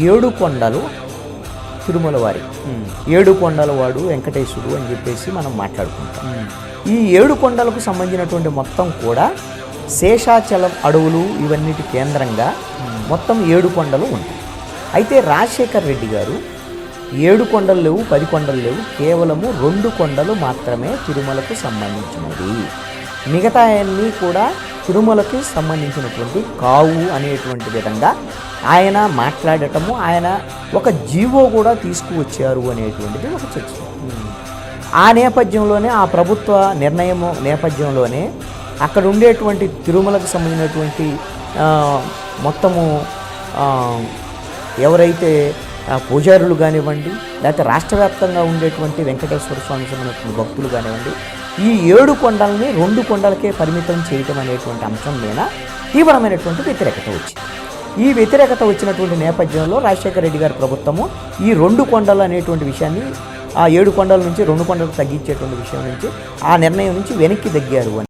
ఏడు కొండలు తిరుమల వారి ఏడు కొండల వాడు వెంకటేశ్వరుడు అని చెప్పేసి మనం మాట్లాడుకుంటాం. ఈ ఏడు కొండలకు సంబంధించినటువంటి మొత్తం కూడా శేషాచలం అడవులు ఇవన్నిటి కేంద్రంగా మొత్తం ఏడు కొండలు ఉంటాయి. అయితే రాజశేఖర్ రెడ్డి గారు 7 కొండలు లేవు, 10 కొండలు లేవు, కేవలము 2 కొండలు మాత్రమే తిరుమలకు సంబంధించినవి. మిగతా అన్నీ కూడా తిరుమలకి సంబంధించినటువంటి కావు అనేటువంటి విధంగా ఆయన మాట్లాడటము, ఆయన ఒక జీవో కూడా తీసుకువచ్చారు అనేటువంటిది ఒక చర్చ. ఆ నేపథ్యంలోనే, ఆ ప్రభుత్వ నిర్ణయము నేపథ్యంలోనే అక్కడ ఉండేటువంటి తిరుమలకు సంబంధించినటువంటి మొత్తము ఎవరైతే పూజారులు కానివ్వండి, లేకపోతే రాష్ట్ర వ్యాప్తంగా ఉండేటువంటి వెంకటేశ్వర స్వామి సంబంధించిన భక్తులు కానివ్వండి, ఈ 7 కొండలని 2 కొండలకే పరిమితం చేయటం అనేటువంటి అంశం మీద తీవ్రమైనటువంటి వ్యతిరేకత వచ్చింది. ఈ వ్యతిరేకత వచ్చినటువంటి నేపథ్యంలో రాజశేఖర రెడ్డి గారి ప్రభుత్వము ఈ 2 కొండలు అనేటువంటి విషయాన్ని ఆ 7 కొండల నుంచి 2 కొండలకు తగ్గించేటువంటి విషయం నుంచి, ఆ నిర్ణయం నుంచి వెనక్కి తగ్గారు అని